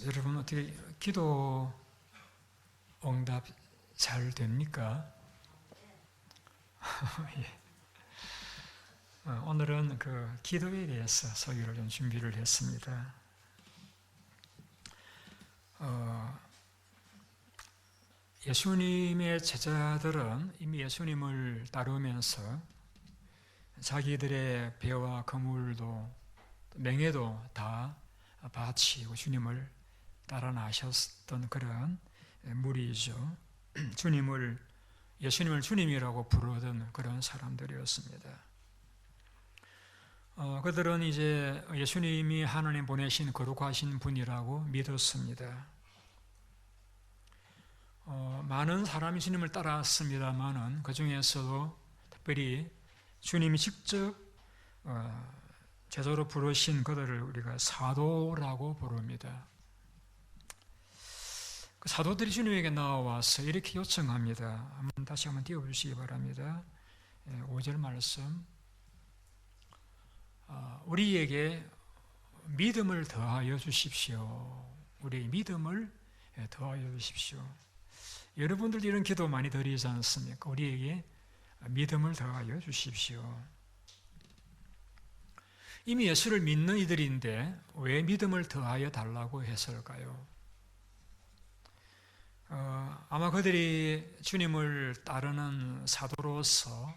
여러분 어떻게 기도 응답 잘 됩니까? 예. 오늘은 그 기도에 대해서 소개를 좀 준비를 했습니다. 예수님의 제자들은 이미 예수님을 따르면서 자기들의 배와 거물도 명예도 다 바치고 주님을 따라 나셨던 그런 무리이죠. 예수님을 주님이라고 부르던 그런 사람들이었습니다. 그들은 이제 예수님이 하나님 보내신 거룩하신 분이라고 믿었습니다. 많은 사람이 주님을 따랐습니다만은 그 중에서도 특별히 주님이 직접 제자로 부르신 그들을 우리가 사도라고 부릅니다. 그 사도들이 주님에게 나와서 이렇게 요청합니다. 다시 한번 띄워주시기 바랍니다. 5절 말씀. 우리에게 믿음을 더하여 주십시오. 우리의 믿음을 더하여 주십시오. 여러분들도 이런 기도 많이 드리지 않습니까? 우리에게 믿음을 더하여 주십시오. 이미 예수를 믿는 이들인데 왜 믿음을 더하여 달라고 했을까요? 아마 그들이 주님을 따르는 사도로서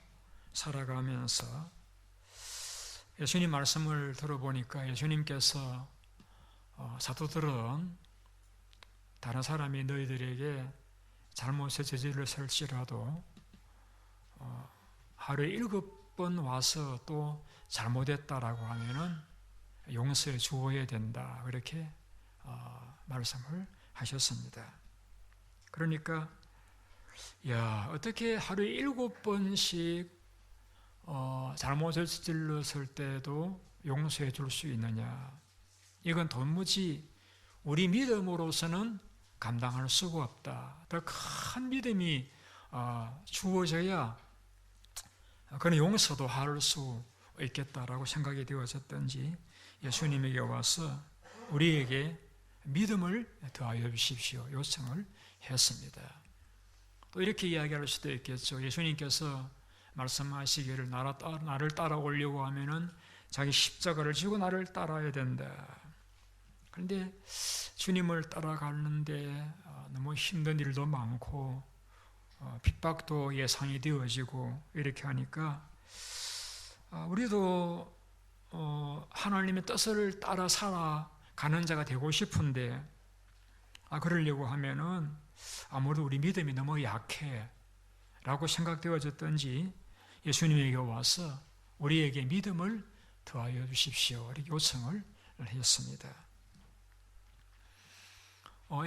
살아가면서 예수님 말씀을 들어보니까 예수님께서 사도들은 다른 사람이 너희들에게 잘못에 저지를 설지라도 하루에 7번 와서 또 잘못했다라고 하면은 용서해 주어야 된다. 그렇게 말씀을 하셨습니다. 그러니까 어떻게 하루에 7번씩 잘못을 저질렀을 때도 용서해 줄 수 있느냐? 이건 도무지 우리 믿음으로서는 감당할 수가 없다. 더 큰 믿음이 주어져야 그런 용서도 할 수 있겠다라고 생각이 되어졌던지 예수님에게 와서 우리에게 믿음을 더하여 주십시오 요청을 했습니다. 또 이렇게 이야기할 수도 있겠죠. 예수님께서 말씀하시기를 나를 따라오려고 하면은 자기 십자가를 지고 나를 따라야 된다. 그런데 주님을 따라가는데 너무 힘든 일도 많고 핍박도 예상이 되어지고 이렇게 하니까 우리도 하나님의 뜻을 따라 살아가는 자가 되고 싶은데 그러려고 하면은 아무래도 우리 믿음이 너무 약해 라고 생각되어졌던지 예수님에게 와서 우리에게 믿음을 더하여 주십시오 이렇게 요청을 했습니다.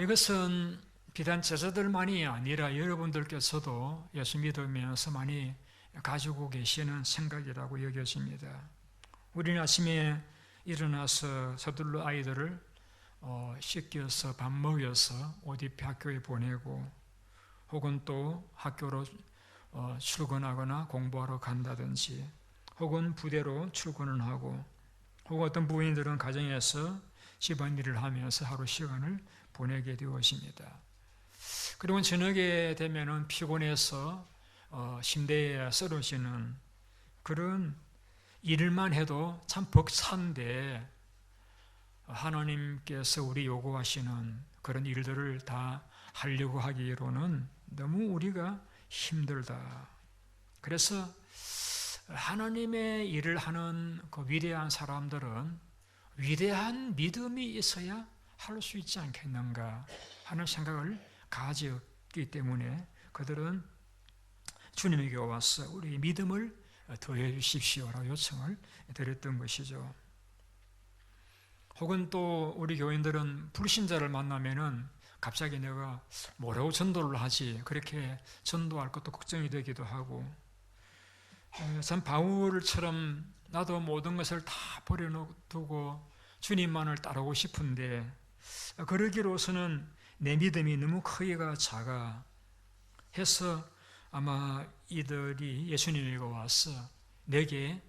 이것은 비단 제자들만이 아니라 여러분들께서도 예수 믿으면서 많이 가지고 계시는 생각이라고 여겨집니다. 우리는 아침에 일어나서 서둘러 아이들을 씻겨서 밥 먹여서 옷 입혀 학교에 보내고 혹은 또 학교로 출근하거나 공부하러 간다든지 혹은 부대로 출근을 하고 혹은 어떤 부인들은 가정에서 집안일을 하면서 하루 시간을 보내게 되어집니다. 그리고 저녁에 되면은 피곤해서 침대에 쓰러지는 그런 일만 해도 참 벅찬데 하나님께서 우리 요구하시는 그런 일들을 다 하려고 하기로는 너무 우리가 힘들다. 그래서 하나님의 일을 하는 그 위대한 사람들은 위대한 믿음이 있어야 할 수 있지 않겠는가 하는 생각을 가졌기 때문에 그들은 주님에게 와서 우리 믿음을 더해 주십시오라고 요청을 드렸던 것이죠. 혹은 또 우리 교인들은 불신자를 만나면은 갑자기 내가 뭐라고 전도를 하지? 그렇게 전도할 것도 걱정이 되기도 하고 참 바울처럼 나도 모든 것을 다 버려두고 주님만을 따르고 싶은데 그러기로서는 내 믿음이 너무 크기가 작아 해서 아마 이들이 예수님에게 와서 내게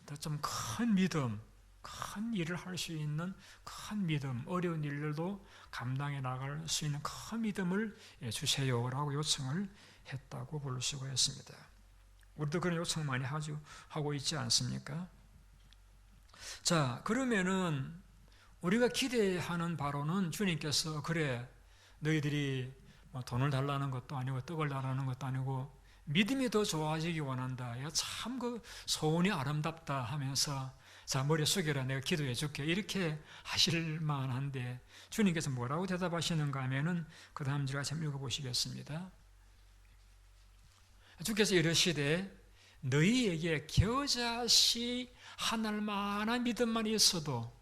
더 좀 큰 믿음, 큰 일을 할 수 있는 큰 믿음, 어려운 일들도 감당해 나갈 수 있는 큰 믿음을 주세요라고 요청을 했다고 볼 수가 있습니다. 우리도 그런 요청 많이 하고 있지 않습니까? 자, 그러면은 우리가 기대하는 바로는 주님께서 그래, 너희들이 돈을 달라는 것도 아니고 떡을 달라는 것도 아니고 믿음이 더 좋아지기 원한다. 야, 참 그 소원이 아름답다 하면서 자, 머리 숙여라, 내가 기도해 줄게, 이렇게 하실 만한데 주님께서 뭐라고 대답하시는가 하면은 그 다음 절 같이 읽어보시겠습니다. 주께서 이르시되 너희에게 겨자씨 하늘 만한 믿음만 있어도,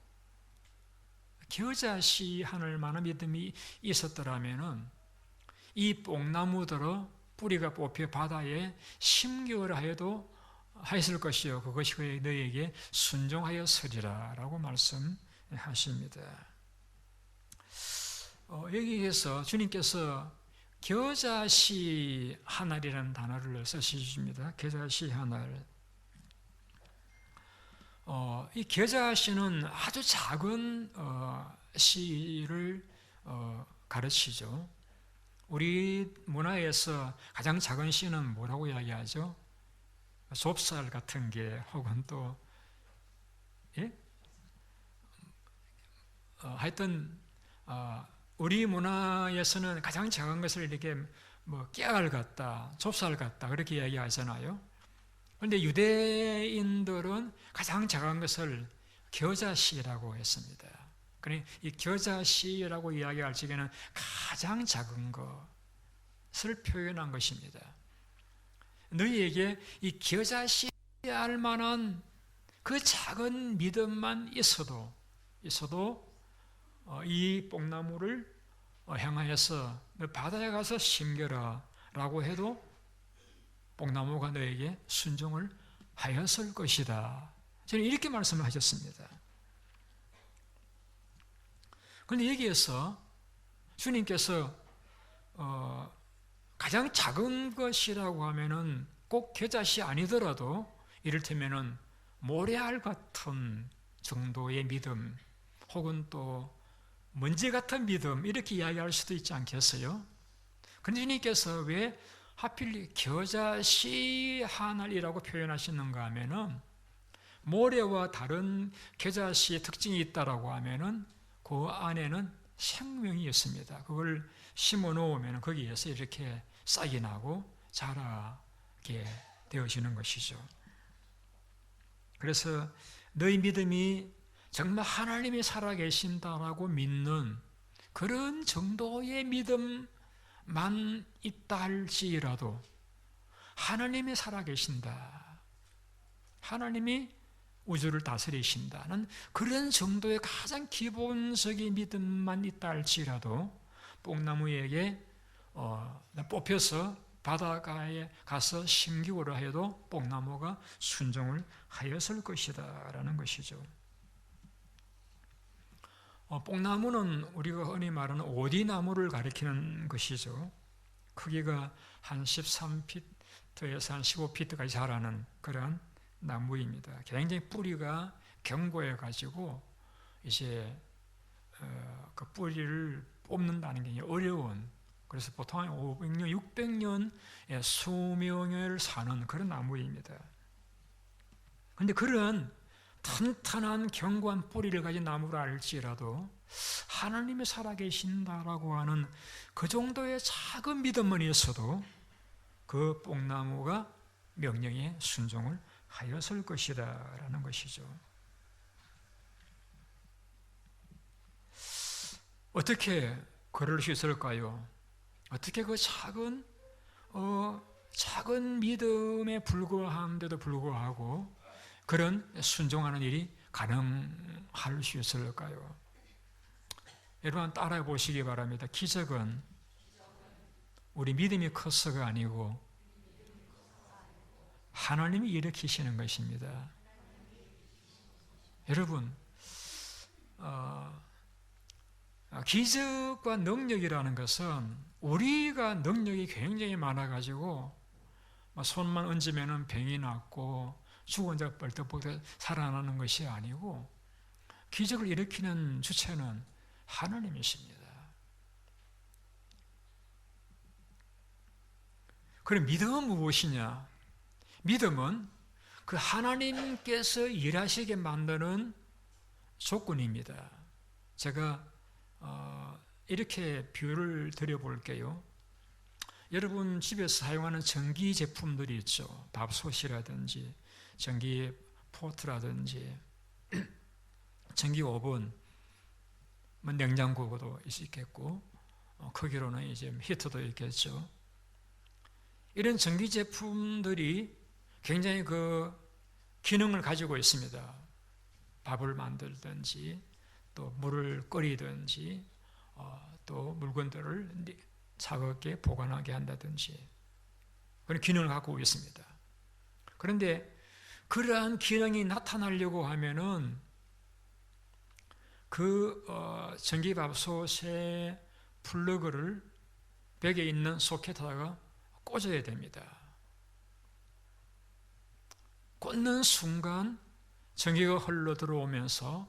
겨자씨 하늘 만한 믿음이 있었더라면은 이 뽕나무들어 뿌리가 뽑혀 바다에 심겨라 해도 하였을 것이요 그것이 너희에게 순종하였으리라 라고 말씀하십니다. 여기에서 주님께서 겨자씨 하늘이라는 단어를 쓰십니다. 겨자씨 하늘. 이 겨자씨는 아주 작은 씨를 가르치죠. 우리 문화에서 가장 작은 씨는 뭐라고 이야기하죠? 좁쌀 같은 게, 혹은 또 하여튼 우리 문화에서는 가장 작은 것을 이렇게 깨알 같다, 좁쌀 같다 그렇게 이야기하잖아요. 그런데 유대인들은 가장 작은 것을 겨자씨라고 했습니다. 그러니 이 겨자씨라고 이야기할 적에는 가장 작은 것을 표현한 것입니다. 너희에게 이 겨자씨 할 만한 그 작은 믿음만 있어도 이 뽕나무를 향하여서 너 바다에 가서 심겨라 라고 해도 뽕나무가 너에게 순종을 하였을 것이다. 저는 이렇게 말씀을 하셨습니다. 그런데 여기에서 주님께서 가장 작은 것이라고 하면은 꼭 겨자씨 아니더라도 이를테면은 모래알 같은 정도의 믿음, 혹은 또 먼지 같은 믿음, 이렇게 이야기할 수도 있지 않겠어요? 그런데 주님께서 왜 하필 겨자씨 하늘이라고 표현하시는가 하면은 모래와 다른 겨자씨의 특징이 있다라고 하면은 그 안에는 생명이 있습니다. 그걸 심어 놓으면 거기에서 이렇게 싹이 나고 자라게 되어지는 것이죠. 그래서 너희 믿음이 정말 하나님이 살아계신다라고 믿는 그런 정도의 믿음만 있다 할지라도 하나님이 살아계신다, 하나님이 우주를 다스리신다는 그런 정도의 가장 기본적인 믿음만 있다 할지라도 뽕나무에게 뽑혀서 바닷가에 가서 심기고라 해도 뽕나무가 순종을 하였을 것이다 라는 것이죠. 뽕나무는 우리가 흔히 말하는 오디나무를 가리키는 것이죠. 크기가 한 13피트에서 한 15피트까지 자라는 그런 나무입니다. 굉장히 뿌리가 견고해 가지고 이제 그 뿌리를 뽑는다는 게 어려운, 그래서 보통 한 500년, 600년의 수명을 사는 그런 나무입니다. 그런데 그런 튼튼한 견고한 뿌리를 가진 나무라 할지라도 하나님이 살아계신다라고 하는 그 정도의 작은 믿음만 있어도 그 뽕나무가 명령에 순종을 하였을 것이다 라는 것이죠. 어떻게 그럴 수 있을까요? 어떻게 그 작은 믿음에 불과한데도 불구하고 그런 순종하는 일이 가능할 수 있을까요? 여러분 따라해 보시기 바랍니다. 기적은 우리 믿음이 커서가 아니고 하나님이 일으키시는 것입니다. 여러분, 기적과 능력이라는 것은 우리가 능력이 굉장히 많아가지고 손만 얹으면 병이 낫고 죽은 자가 벌떡벌떡 살아나는 것이 아니고 기적을 일으키는 주체는 하나님이십니다. 그럼 믿음은 무엇이냐? 믿음은 그 하나님께서 일하시게 만드는 조건입니다. 제가 이렇게 비유를 드려볼게요. 여러분 집에서 사용하는 전기 제품들이 있죠. 밥솥이라든지 전기 포트라든지 전기 오븐, 냉장고도 있겠고 크기로는 이제 히터도 있겠죠. 이런 전기 제품들이 굉장히 그 기능을 가지고 있습니다. 밥을 만들든지 또 물을 끓이든지 또 물건들을 차갑게 보관하게 한다든지 그런 기능을 갖고 있습니다. 그런데 그러한 기능이 나타나려고 하면은 그 전기밥솥의 플러그를 벽에 있는 소켓에다가 꽂아야 됩니다. 꽂는 순간 전기가 흘러 들어오면서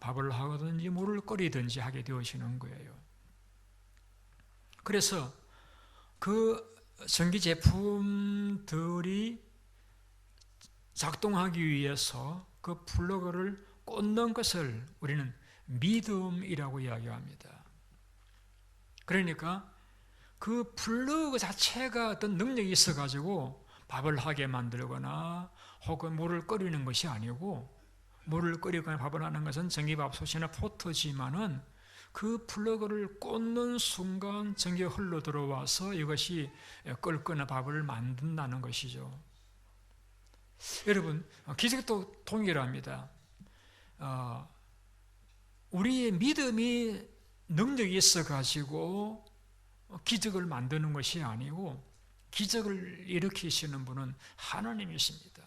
밥을 하든지 물을 끓이든지 하게 되어지는 거예요. 그래서 그 전기 제품들이 작동하기 위해서 그 플러그를 꽂는 것을 우리는 믿음이라고 이야기합니다. 그러니까 그 플러그 자체가 어떤 능력이 있어가지고 밥을 하게 만들거나 혹은 물을 끓이는 것이 아니고, 물을 끓이거나 밥을 하는 것은 전기밥솥이나 포트지만은 그 플러그를 꽂는 순간 전기가 흘러 들어와서 이것이 끓거나 밥을 만든다는 것이죠. 여러분, 기적도 동일합니다. 우리의 믿음이 능력이 있어가지고 기적을 만드는 것이 아니고, 기적을 일으키시는 분은 하나님이십니다.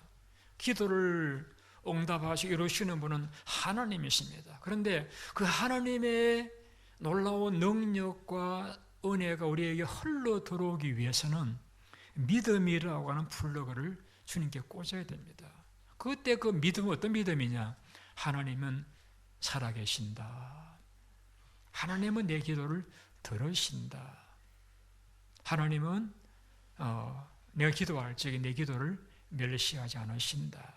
기도를 응답하시고 이루시는 분은 하나님이십니다. 그런데 그 하나님의 놀라운 능력과 은혜가 우리에게 흘러 들어오기 위해서는 믿음이라고 하는 플러그를 주님께 꽂아야 됩니다. 그때 그 믿음은 어떤 믿음이냐? 하나님은 살아계신다. 하나님은 내 기도를 들으신다. 하나님은 내가 기도할 적에 내 기도를 멸시하지 않으신다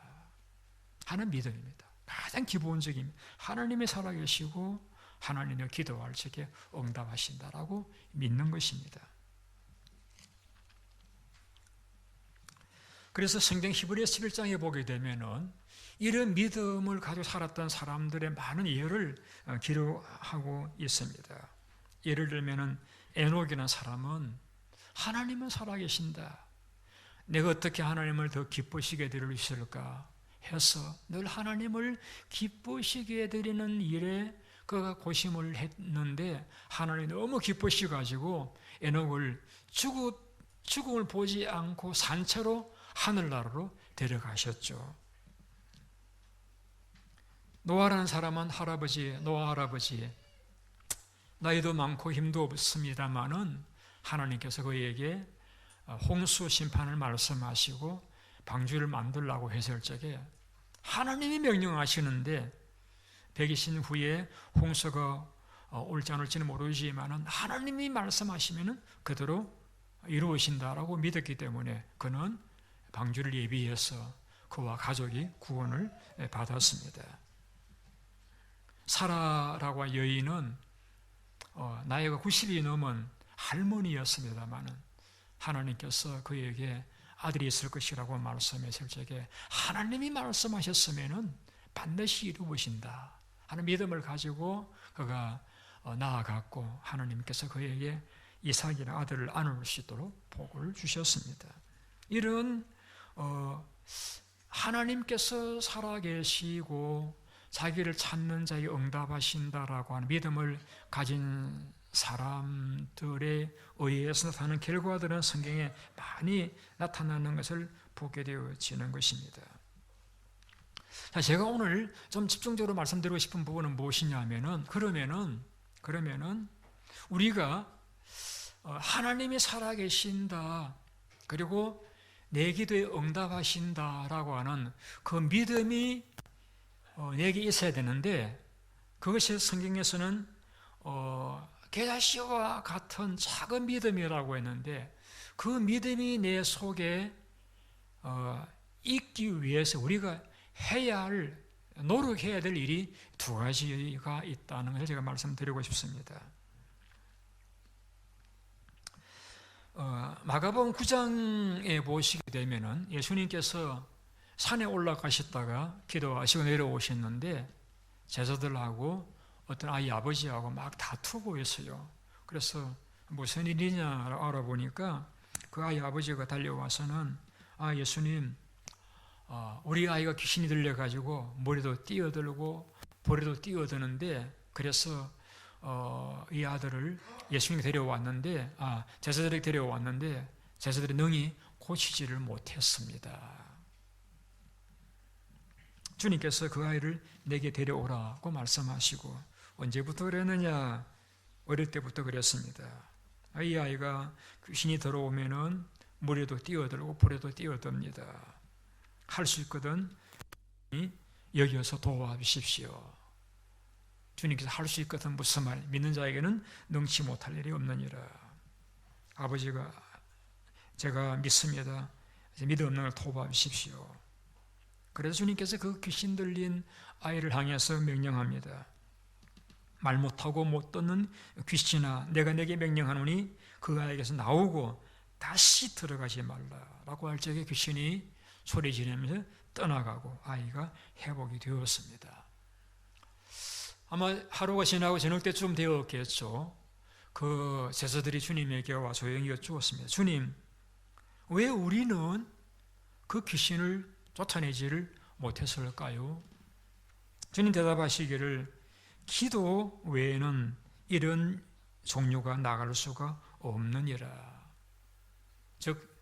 하는 믿음입니다. 가장 기본적인, 하나님이 살아계시고 하나님의 기도할 적에 응답하신다라고 믿는 것입니다. 그래서 성경 히브리서 11장에 보게 되면은 이런 믿음을 가지고 살았던 사람들의 많은 예를 기록하고 있습니다. 예를 들면은 에녹이라는 사람은 하나님은 살아계신다, 내가 어떻게 하나님을 더 기쁘시게 드릴 수 있을까 해서 늘 하나님을 기쁘시게 드리는 일에 그가 고심을 했는데, 하나님이 너무 기쁘시가지고 에녹을 죽음을 보지 않고 산채로 하늘나라로 데려가셨죠. 노아라는 사람은 노아 할아버지, 나이도 많고 힘도 없습니다마는 하나님께서 그에게 홍수 심판을 말씀하시고 방주를 만들라고 했을 적에 하나님이 명령하시는데 120년 후에 홍수가 올지 안 올지는 모르지만 하나님이 말씀하시면 그대로 이루어진다라고 믿었기 때문에 그는 방주를 예비해서 그와 가족이 구원을 받았습니다. 사라라고 한 여인은 나이가 90이 넘은 할머니였습니다만 하나님께서 그에게 아들이 있을 것이라고 말씀했을 적에 하나님이 말씀하셨으면 반드시 이루어진다 하는 믿음을 가지고 그가 나아갔고, 하나님께서 그에게 이삭이라는 아들을 안을 수 있도록 복을 주셨습니다. 이런 하나님께서 살아계시고 자기를 찾는 자에게 응답하신다라고 하는 믿음을 가진 사람들에 의해서 나타나는 결과들은 성경에 많이 나타나는 것을 보게 되어지는 것입니다. 자, 제가 오늘 좀 집중적으로 말씀드리고 싶은 부분은 무엇이냐면은, 그러면은 우리가 하나님이 살아계신다, 그리고 내 기도에 응답하신다라고 하는 그 믿음이 내게 있어야 되는데 그것이 성경에서는 겨자씨와 같은 작은 믿음이라고 했는데 그 믿음이 내 속에 있기 위해서 우리가 노력해야 될 일이 두 가지가 있다는 것을 제가 말씀드리고 싶습니다. 마가복음 9장에 보시게 되면은 예수님께서 산에 올라가셨다가 기도하시고 내려오셨는데 제자들하고 어떤 아이 아버지하고 막 다투고 있어요. 그래서 무슨 일이냐라고 알아보니까 그 아이 아버지가 달려와서는 예수님, 우리 아이가 귀신이 들려가지고 머리도 뛰어들고 볼에도 뛰어드는데 그래서 이 아들을 예수님이 데려왔는데 제자들이 데려왔는데 제자들이 능히 고치지를 못했습니다. 주님께서 그 아이를 내게 데려오라고 말씀하시고 언제부터 그랬느냐? 어릴 때부터 그랬습니다. 이 아이가 귀신이 들어오면은 물에도 뛰어들고 볼에도 뛰어듭니다. 할 수 있거든 여기서 도와주십시오. 주님께서 할 수 있거든 무슨 말? 믿는 자에게는 능치 못할 일이 없느니라. 아버지가 제가 믿습니다. 믿음 없는 걸 도와주십시오. 그래서 주님께서 그 귀신 들린 아이를 향해서 명령합니다. 말 못하고 못 듣는 귀신아, 내가 내게 명령하노니 그 아이에게서 나오고 다시 들어가지 말라라고 할 적에 귀신이 소리 지르면서 떠나가고 아이가 회복이 되었습니다. 아마 하루가 지나고 저녁 때쯤 되었겠죠. 그 제자들이 주님에게 와 조용히 여쭈었습니다. 주님, 왜 우리는 그 귀신을 쫓아내지를 못했을까요? 주님 대답하시기를 기도 외에는 이런 종류가 나갈 수가 없느니라. 즉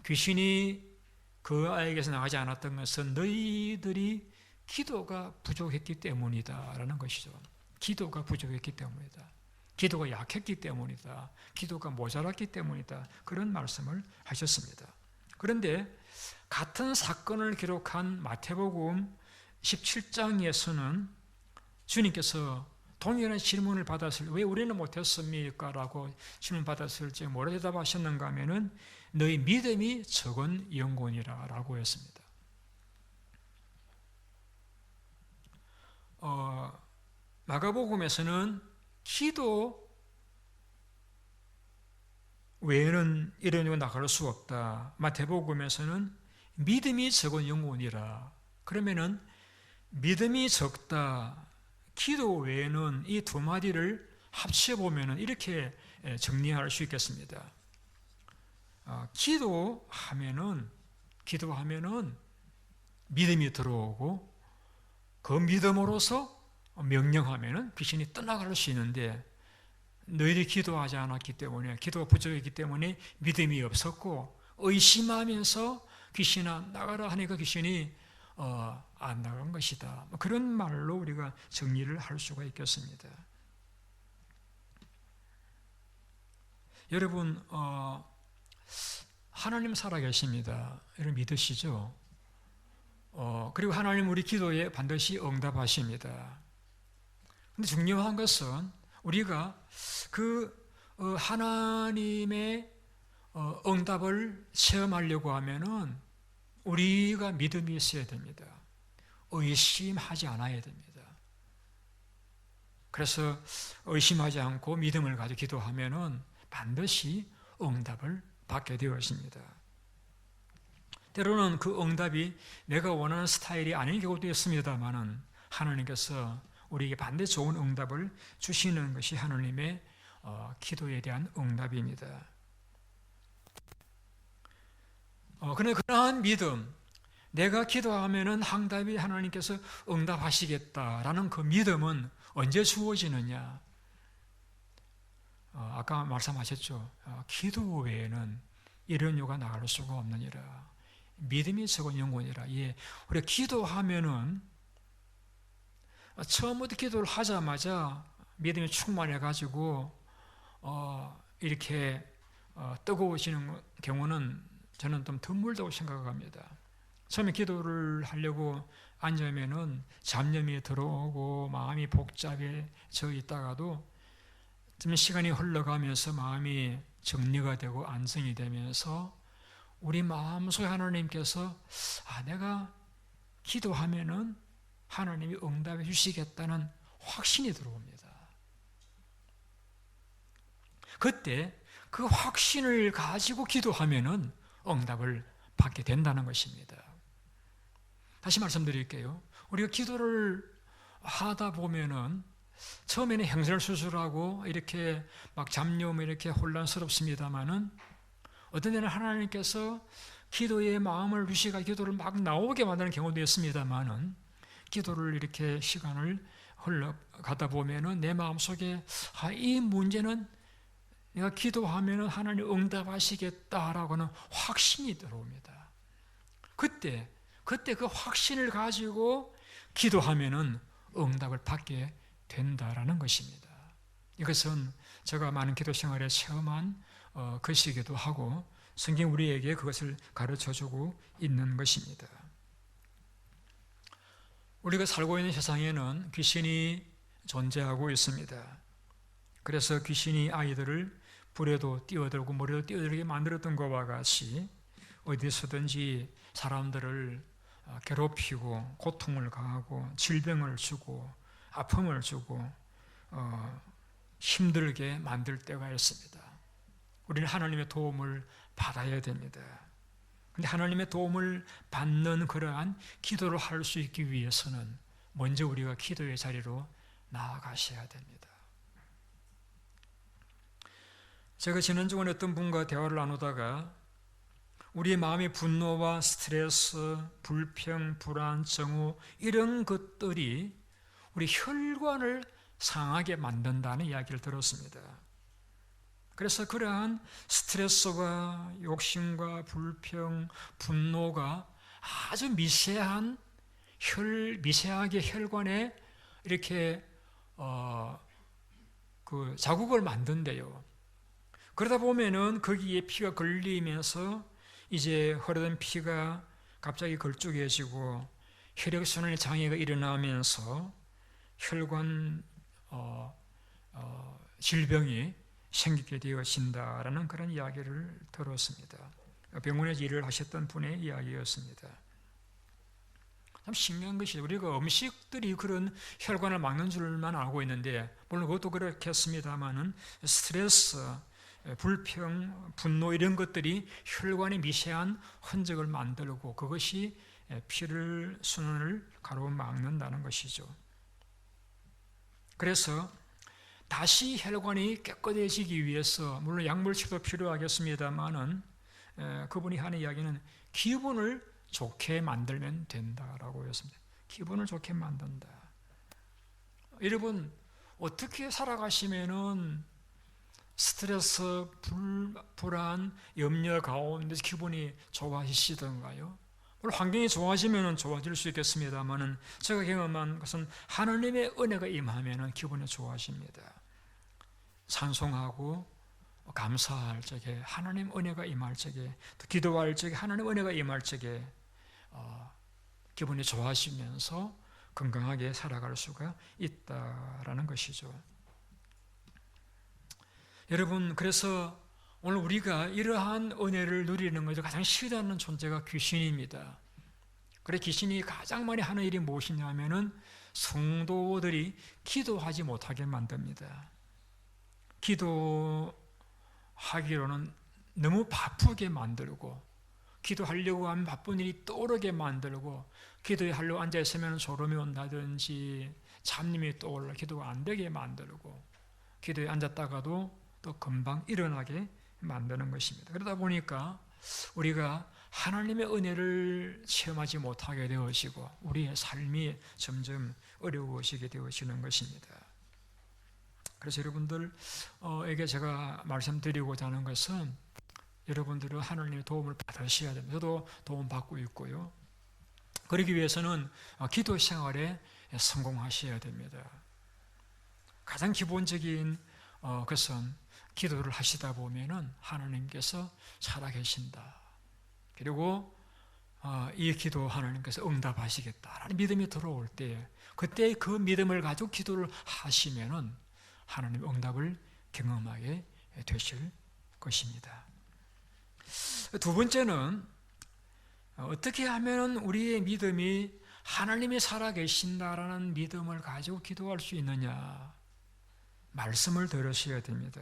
귀신이 그 아이에게서 나가지 않았던 것은 너희들이 기도가 부족했기 때문이다라는 것이죠. 기도가 부족했기 때문이다. 기도가 약했기 때문이다. 기도가 모자랐기 때문이다. 그런 말씀을 하셨습니다. 그런데 같은 사건을 기록한 마태복음 17장에서는 주님께서 동일한 질문을 받았을 왜 우리는 못했습니까? 라고 질문 받았을 때 뭐라 대답하셨는가 하면은 너희 믿음이 적은 영혼이라 라고 했습니다. 마가복음에서는 기도 외에는 이런 일은 나갈 수 없다. 마태복음에서는 믿음이 적은 영혼이라. 그러면은 믿음이 적다. 기도 외에는 이 두 마디를 합쳐보면 이렇게 정리할 수 있겠습니다. 기도하면은 믿음이 들어오고 그 믿음으로서 명령하면은 귀신이 떠나갈 수 있는데 너희들이 기도하지 않았기 때문에 기도가 부족했기 때문에 믿음이 없었고 의심하면서 귀신아 나가라 하니까 귀신이 안 나간 것이다. 그런 말로 우리가 정리를 할 수가 있겠습니다. 여러분 하나님 살아계십니다. 여러분 믿으시죠? 그리고 하나님 우리 기도에 반드시 응답하십니다. 근데 중요한 것은 우리가 그 하나님의 응답을 체험하려고 하면은 우리가 믿음이 있어야 됩니다. 의심하지 않아야 됩니다. 그래서 의심하지 않고 믿음을 가지고 기도하면은 반드시 응답을 받게 되었습니다. 때로는 그 응답이 내가 원하는 스타일이 아닌 경우도 있습니다만은 하나님께서 우리에게 반드시 좋은 응답을 주시는 것이 하나님의 기도에 대한 응답입니다. 그런데 그러한 믿음, 내가 기도하면은 응답이 하나님께서 응답하시겠다라는 그 믿음은 언제 주어지느냐? 아까 말씀하셨죠. 기도 외에는 이런 요가 나갈 수가 없느니라. 믿음이 적은 영혼이라. 예, 우리 기도하면은 처음부터 기도를 하자마자 믿음이 충만해가지고 이렇게 뜨거워지는 경우는 저는 좀 드물다고 생각합니다. 처음에 기도를 하려고 앉으면은 잡념이 들어오고 마음이 복잡해져 있다가도 좀 시간이 흘러가면서 마음이 정리가 되고 안정이 되면서 우리 마음속에 하나님께서 내가 기도하면은 하나님이 응답해 주시겠다는 확신이 들어옵니다. 그때 그 확신을 가지고 기도하면은 응답을 받게 된다는 것입니다. 다시 말씀드릴게요. 우리가 기도를 하다 보면은 처음에는 행설수설하고 이렇게 막 잡념 이렇게 혼란스럽습니다만은 어떤 때는 하나님께서 기도의 마음을 주시가 기도를 막 나오게 만드는 경우도 있습니다만은 기도를 이렇게 시간을 흘러가다 보면은 내 마음속에 이 문제는 내가 기도하면은 하나님 응답하시겠다라고는 확신이 들어옵니다. 그때 그 확신을 가지고 기도하면은 응답을 받게 된다라는 것입니다. 이것은 제가 많은 기도 생활에 체험한 것이기도 하고 성경 우리에게 그것을 가르쳐주고 있는 것입니다. 우리가 살고 있는 세상에는 귀신이 존재하고 있습니다. 그래서 귀신이 아이들을 불에도 뛰어들고 물에도 뛰어들게 만들었던 것과 같이 어디서든지 사람들을 괴롭히고 고통을 가하고 질병을 주고 아픔을 주고 힘들게 만들 때가 있습니다. 우리는 하나님의 도움을 받아야 됩니다. 그런데 하나님의 도움을 받는 그러한 기도를 할 수 있기 위해서는 먼저 우리가 기도의 자리로 나아가셔야 됩니다. 제가 지난주에 어떤 분과 대화를 나누다가 우리의 마음의 분노와 스트레스, 불평, 불안, 정오 이런 것들이 우리 혈관을 상하게 만든다는 이야기를 들었습니다. 그래서 그러한 스트레스와 욕심과 불평, 분노가 아주 미세하게 혈관에 이렇게 그 자국을 만든대요. 그러다 보면은 거기에 피가 걸리면서 이제 흐르던 피가 갑자기 걸쭉해지고 혈액순환의 장애가 일어나면서 혈관 질병이 생기게 되어진다라는 그런 이야기를 들었습니다. 병원에서 일을 하셨던 분의 이야기였습니다. 참 신기한 것이 우리가 음식들이 그런 혈관을 막는 줄만 알고 있는데 물론 그것도 그렇겠습니다만은 스트레스, 불평, 분노 이런 것들이 혈관에 미세한 흔적을 만들고 그것이 피를 순환을 가로막는다는 것이죠. 그래서 다시 혈관이 깨끗해지기 위해서 물론 약물치료도 필요하겠습니다만은 그분이 하는 이야기는 기분을 좋게 만들면 된다라고 했습니다. 기분을 좋게 만든다. 여러분 어떻게 살아가시면은 스트레스, 불안, 염려 가운데서 기분이 좋아지시던가요? 물론 환경이 좋아지면 좋아질 수 있겠습니다만은 제가 경험한 것은 하나님의 은혜가 임하면 기분이 좋아집니다. 찬송하고 감사할 적에 하나님 은혜가 임할 적에 또 기도할 적에 하나님 은혜가 임할 적에 기분이 좋아지면서 건강하게 살아갈 수가 있다라는 것이죠. 여러분 그래서 오늘 우리가 이러한 은혜를 누리는 것에 가장 싫어하는 존재가 귀신입니다. 그래 귀신이 가장 많이 하는 일이 무엇이냐면은 성도들이 기도하지 못하게 만듭니다. 기도하기로는 너무 바쁘게 만들고 기도하려고 하면 바쁜 일이 떠오르게 만들고 기도에 하려고 앉아있으면 졸음이 온다든지 잡념이 떠올라 기도가 안 되게 만들고 기도에 앉았다가도 또 금방 일어나게 만드는 것입니다. 그러다 보니까 우리가 하나님의 은혜를 체험하지 못하게 되어지고 우리의 삶이 점점 어려워지게 되어지는 것입니다. 그래서 여러분들에게 제가 말씀드리고자 하는 것은 여러분들은 하나님의 도움을 받으셔야 됩니다. 저도 도움 받고 있고요. 그러기 위해서는 기도 생활에 성공하셔야 됩니다. 가장 기본적인 것은 기도를 하시다 보면은 하나님께서 살아계신다. 그리고 이 기도 하나님께서 응답하시겠다라는 믿음이 들어올 때, 그때 그 믿음을 가지고 기도를 하시면은 하나님 응답을 경험하게 되실 것입니다. 두 번째는 어떻게 하면 우리의 믿음이 하나님이 살아계신다라는 믿음을 가지고 기도할 수 있느냐? 말씀을 들으셔야 됩니다.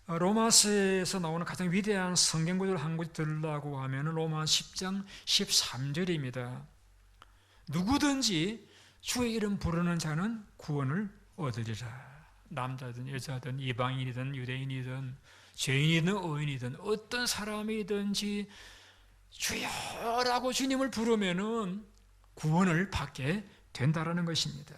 로마서에서 나오는 가장 위대한 성경 구절을 한 구절 들으려고 하면 로마 10장 13절입니다. 누구든지 주의 이름 부르는 자는 구원을 얻으리라. 남자든 여자든 이방인이든 유대인이든 죄인이든 의인이든 어떤 사람이든지 주여라고 주님을 부르면은 구원을 받게 된다라는 것입니다.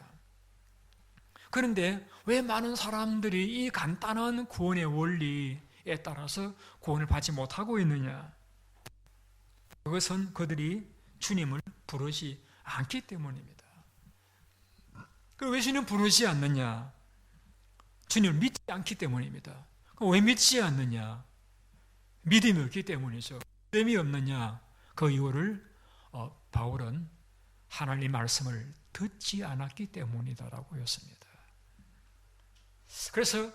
그런데 왜 많은 사람들이 이 간단한 구원의 원리에 따라서 구원을 받지 못하고 있느냐? 그것은 그들이 주님을 부르지 않기 때문입니다. 왜 주님을 부르지 않느냐? 주님을 믿지 않기 때문입니다. 왜 믿지 않느냐? 믿음이 없기 때문이죠. 믿음이 없느냐? 그 이유를 바울은 하나님 말씀을 듣지 않았기 때문이다라고 했습니다. 그래서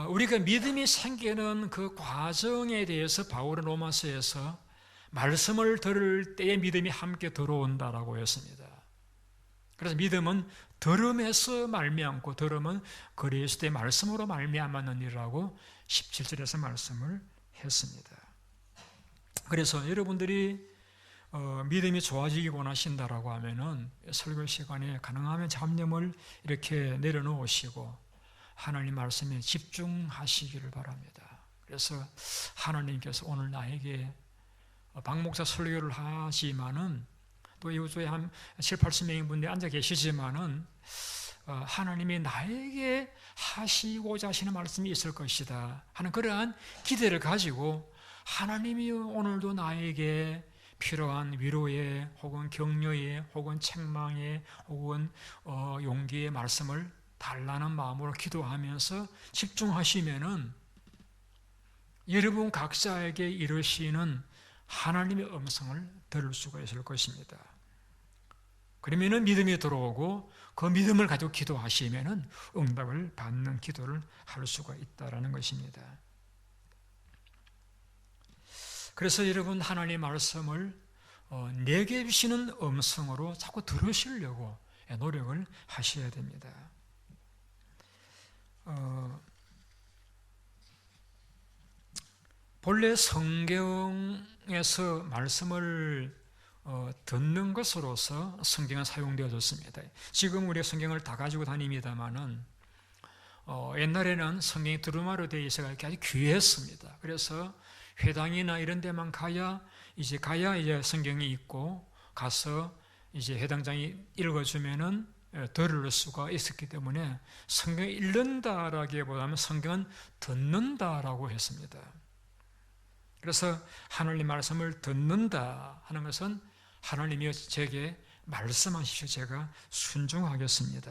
우리가 믿음이 생기는 그 과정에 대해서 바울은 로마서에서 말씀을 들을 때에 믿음이 함께 들어온다라고 했습니다. 그래서 믿음은 들음에서 말미암고 들음은 그리스도의 말씀으로 말미암았는 일이라고 17절에서 말씀을 했습니다. 그래서 여러분들이 믿음이 좋아지기 원하신다라고 하면은 설교 시간에 가능하면 잡념을 이렇게 내려놓으시고 하나님 말씀에 집중하시기를 바랍니다. 그래서 하나님께서 오늘 나에게 박목사 설교를 하지만은 또 이웃에 한 7, 80명의 분들이 앉아 계시지만은 하나님이 나에게 하시고자 하시는 말씀이 있을 것이다 하는 그러한 기대를 가지고 하나님이 오늘도 나에게 필요한 위로의 혹은 격려의 혹은 책망의 혹은 용기의 말씀을 달라는 마음으로 기도하면서 집중하시면은 여러분 각자에게 이르시는 하나님의 음성을 들을 수가 있을 것입니다. 그러면은 믿음이 들어오고 그 믿음을 가지고 기도하시면은 응답을 받는 기도를 할 수가 있다라는 것입니다. 그래서 여러분 하나님의 말씀을 내게 주시는 음성으로 자꾸 들으시려고 노력을 하셔야 됩니다. 본래 성경에서 말씀을 듣는 것으로서 성경은 사용되어졌습니다. 지금 우리 성경을 다 가지고 다닙니다만은 옛날에는 성경이 두루마리로 되어 있어서 아주 귀했습니다. 그래서 회당이나 이런 데만 가야 이제 성경이 있고 가서 이제 회당장이 읽어주면은 들을 수가 있었기 때문에 성경을 읽는다라기보다는 성경은 듣는다라고 했습니다. 그래서 하나님 말씀을 듣는다 하는 것은 하나님이 제게 말씀하시오 제가 순종하겠습니다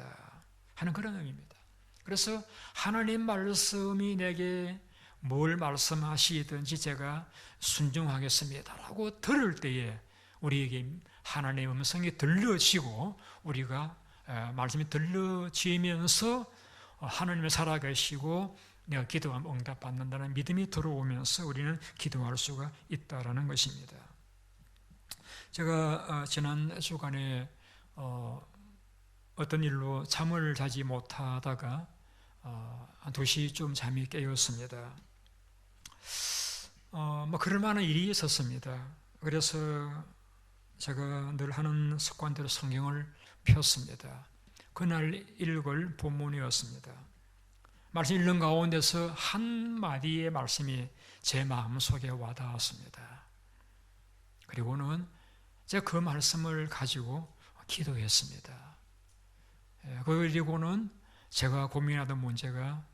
하는 그런 의미입니다. 그래서 하나님 말씀이 내게 뭘 말씀하시든지 제가 순종하겠습니다라고 들을 때에 우리에게 하나님의 음성이 들려지고 우리가 말씀이 들려지면서 하나님을 살아계시고 내가 기도하면 응답받는다는 믿음이 들어오면서 우리는 기도할 수가 있다라는 것입니다. 제가 지난 주간에 어떤 일로 잠을 자지 못하다가 한 2시쯤 잠이 깨었습니다. 그럴 만한 일이 있었습니다. 그래서 제가 늘 하는 습관대로 성경을 폈습니다. 그날 읽을 본문이었습니다. 말씀 읽는 가운데서 한마디의 말씀이 제 마음속에 와닿았습니다. 그리고는 제가 그 말씀을 가지고 기도했습니다. 그리고는 제가 고민하던 문제가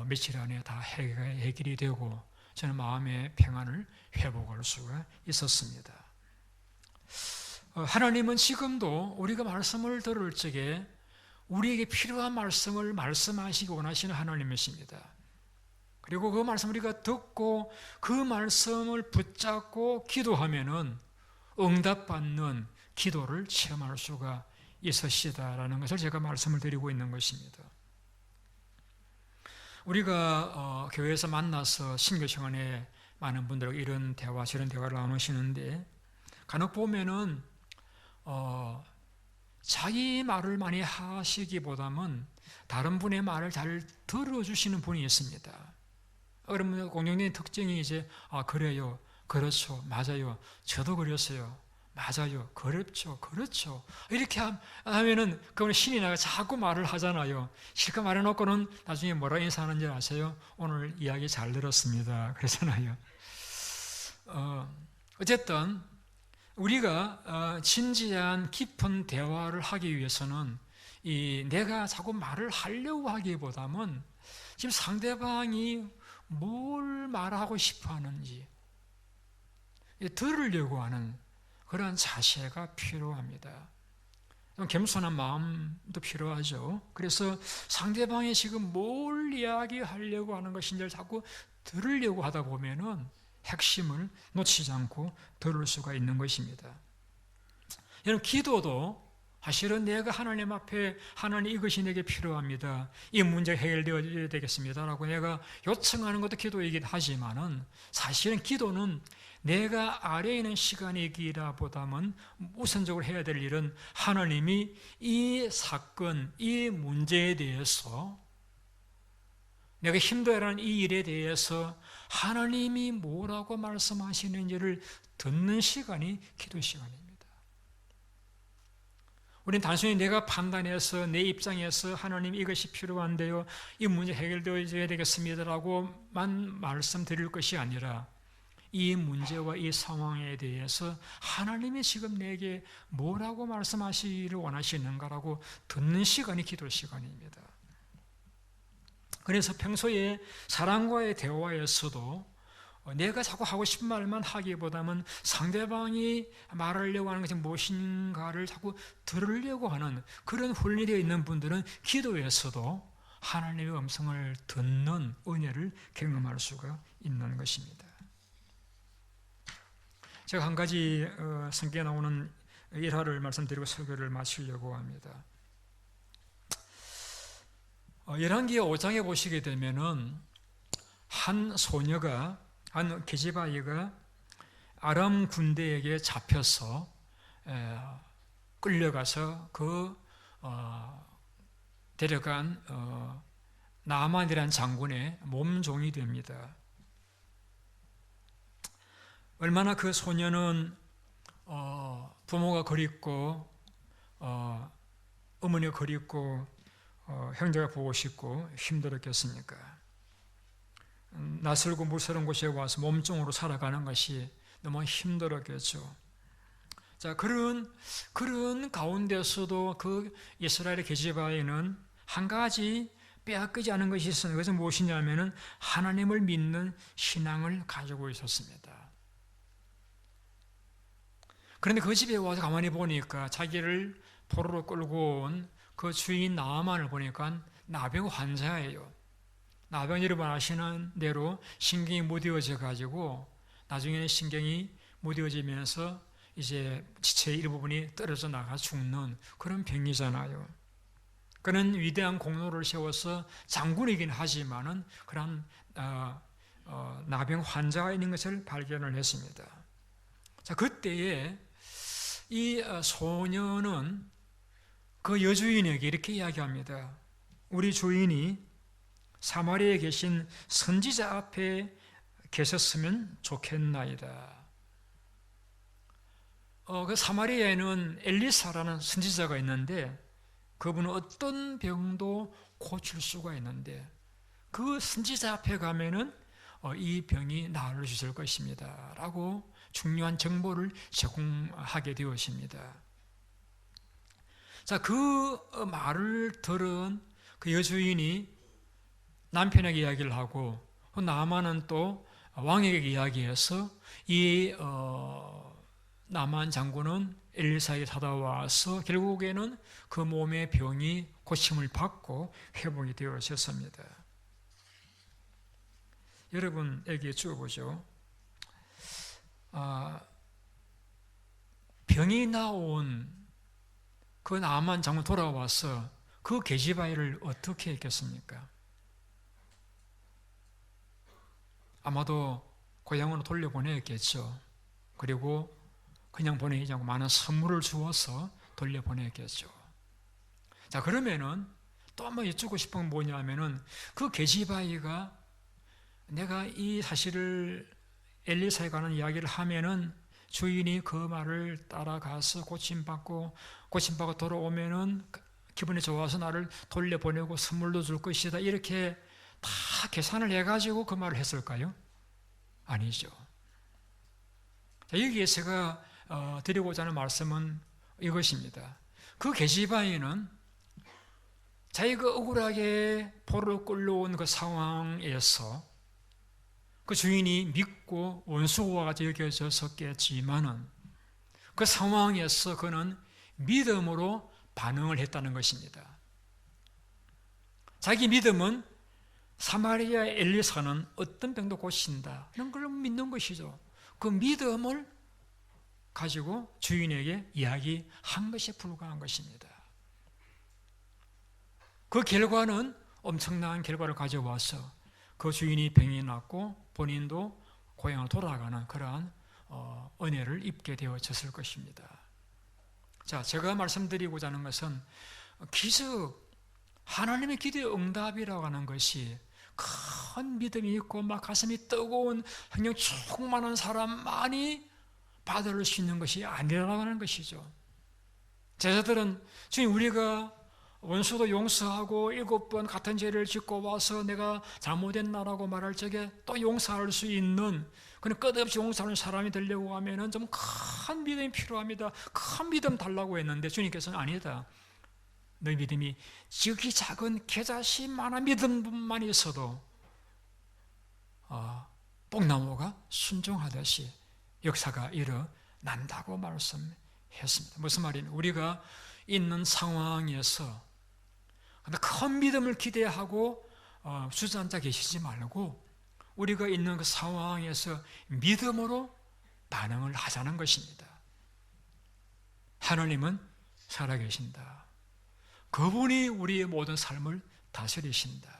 며칠 안에 다 해결이 되고 저는 마음의 평안을 회복할 수가 있었습니다. 하나님은 지금도 우리가 말씀을 들을 적에 우리에게 필요한 말씀을 말씀하시기 원하시는 하나님이십니다. 그리고 그 말씀 우리가 듣고 그 말씀을 붙잡고 기도하면은 응답받는 기도를 체험할 수가 있으시다라는 것을 제가 말씀을 드리고 있는 것입니다. 우리가 교회에서 만나서 신교 시간에 많은 분들과 이런 대화, 저런 대화를 나누시는데 간혹 보면은 자기 말을 많이 하시기보다는 다른 분의 말을 잘 들어주시는 분이 있습니다. 그러면 공동체의 특징이 이제 그래요, 그렇죠, 맞아요, 저도 그랬어요, 맞아요, 그렇죠, 그렇죠 이렇게 하면은 그분 신이 나가 자꾸 말을 하잖아요. 실컷 말해놓고는 나중에 뭐라 인사하는지 아세요? 오늘 이야기 잘 들었습니다 그러잖아요. 어쨌든 우리가 진지한 깊은 대화를 하기 위해서는 내가 자꾸 말을 하려고 하기보다는 지금 상대방이 뭘 말하고 싶어 하는지 들으려고 하는 그런 자세가 필요합니다. 겸손한 마음도 필요하죠. 그래서 상대방이 지금 뭘 이야기하려고 하는 것인지를 자꾸 들으려고 하다 보면은 핵심을 놓치지 않고 들을 수가 있는 것입니다. 여러분, 기도도 사실은 내가 하나님 앞에 하나님 이것이 내게 필요합니다, 이 문제가 해결되어야 되겠습니다 라고 내가 요청하는 것도 기도이긴 하지만은 사실은 기도는 내가 아래에 있는 시간이기라 보다는 우선적으로 해야 될 일은 하나님이 이 사건, 이 문제에 대해서 내가 힘들어하는 이 일에 대해서 하나님이 뭐라고 말씀하시는지를 듣는 시간이 기도 시간입니다. 우리는 단순히 내가 판단해서 내 입장에서 하나님 이것이 필요한데요, 이 문제 해결되어야 되겠습니다라고만 말씀드릴 것이 아니라 이 문제와 이 상황에 대해서 하나님이 지금 내게 뭐라고 말씀하시기를 원하시는가라고 듣는 시간이 기도 시간입니다. 그래서 평소에 사람과의 대화에서도 내가 자꾸 하고 싶은 말만 하기보다는 상대방이 말하려고 하는 것이 무엇인가를 자꾸 들으려고 하는 그런 훈련이 되어 있는 분들은 기도에서도 하나님의 음성을 듣는 은혜를 경험할 수가 있는 것입니다. 제가 한 가지 성경에 나오는 일화를 말씀드리고 설교를 마치려고 합니다. 열왕기 5장에 보시게 되면은 한 소녀가, 한 계집아이가 아람 군대에게 잡혀서 끌려가서 데려간 나아만이라는 장군의 몸종이 됩니다. 얼마나 그 소녀는 부모가 그립고 어머니가 그립고 형제가 보고 싶고 힘들었겠습니까? 낯설고 무서운 곳에 와서 몸종으로 살아가는 것이 너무 힘들었겠죠. 자, 그런 가운데서도 그 이스라엘의 계집아이는 한 가지 빼앗기지 않은 것이 있었는데 그것은 무엇이냐면은 하나님을 믿는 신앙을 가지고 있었습니다. 그런데 그 집에 와서 가만히 보니까 자기를 포로로 끌고 온 그 주인 나아만을 보니까 나병 환자예요. 나병 여러분 아시는 대로 신경이 무뎌져 가지고 나중에는 신경이 무뎌지면서 이제 지체의 일부분이 떨어져 나가 죽는 그런 병이잖아요. 그는 위대한 공로를 세워서 장군이긴 하지만은 그런 나병 환자가 있는 것을 발견을 했습니다. 자, 그때에 이 소녀는 그 여주인에게 이렇게 이야기합니다. 우리 주인이 사마리아에 계신 선지자 앞에 계셨으면 좋겠나이다. 그 사마리아에는 엘리사라는 선지자가 있는데 그분은 어떤 병도 고칠 수가 있는데 그 선지자 앞에 가면은 이 병이 나을 수 있을 것입니다 라고 중요한 정보를 제공하게 되었습니다. 자, 그 말을 들은 그 여주인이 남편에게 이야기를 하고 나아만은 또 왕에게 이야기해서 이 나아만 장군은 엘리사에게 찾아와서 결국에는 그 몸의 병이 고침을 받고 회복이 되어졌습니다. 여러분에게 주어보죠. 병이 나온 그 나만 장군 돌아와서 그 계집아이를 어떻게 했겠습니까? 아마도 고향으로 돌려보냈겠죠. 그리고 그냥 보내지 않고 많은 선물을 주어서 돌려보냈겠죠. 자, 그러면은 또 한번 여쭙고 싶은 건 뭐냐면은 그 계집아이가 내가 이 사실을 엘리사에 관한 이야기를 하면은 주인이 그 말을 따라가서 고침받고 돌아오면은 기분이 좋아서 나를 돌려보내고 선물도 줄 것이다. 이렇게 다 계산을 해가지고 그 말을 했을까요? 아니죠. 자, 여기에 제가 드리고자 하는 말씀은 이것입니다. 그 계집아이는 자기가 억울하게 포로로 끌려온 그 상황에서 그 주인이 믿고 원수와 같이 여겨졌었겠지만은 그 상황에서 그는 믿음으로 반응을 했다는 것입니다. 자기 믿음은 사마리아 엘리사는 어떤 병도 고친다 이런 걸 믿는 것이죠. 그 믿음을 가지고 주인에게 이야기한 것에 불과한 것입니다. 그 결과는 엄청난 결과를 가져와서 그 주인이 병이 났고 본인도 고향을 돌아가는 그러한 은혜를 입게 되어졌을 것입니다. 자, 제가 말씀드리고자 하는 것은 기적, 하나님의 기도의 응답이라고 하는 것이 큰 믿음이 있고 막 가슴이 뜨거운 성령 충만한 사람만이 받을 수 있는 것이 아니라고 하는 것이죠. 제자들은 주님, 우리가 원수도 용서하고 7번 같은 죄를 짓고 와서 내가 잘못했나라고 말할 적에 또 용서할 수 있는 그런 끝없이 용서하는 사람이 되려고 하면은 좀 큰 믿음이 필요합니다. 큰 믿음 달라고 했는데 주님께서는 아니다. 너희 믿음이 지극히 작은 겨자씨만한 믿음만 있어도 뽕나무가 순종하듯이 역사가 일어난다고 말씀했습니다. 무슨 말이냐? 우리가 있는 상황에서 큰 믿음을 기대하고 주저앉아 계시지 말고 우리가 있는 그 상황에서 믿음으로 반응을 하자는 것입니다. 하나님은 살아계신다. 그분이 우리의 모든 삶을 다스리신다.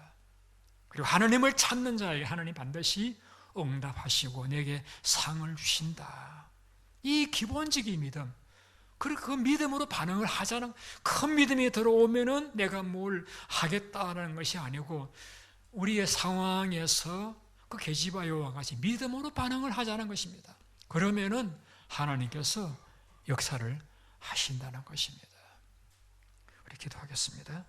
그리고 하나님을 찾는 자에게 하나님 반드시 응답하시고 내게 상을 주신다. 이 기본적인 믿음, 그리고 그 믿음으로 반응을 하자는, 큰 믿음이 들어오면은 내가 뭘 하겠다는 것이 아니고 우리의 상황에서 그 계집아이와 같이 믿음으로 반응을 하자는 것입니다. 그러면은 하나님께서 역사를 하신다는 것입니다. 우리 기도하겠습니다.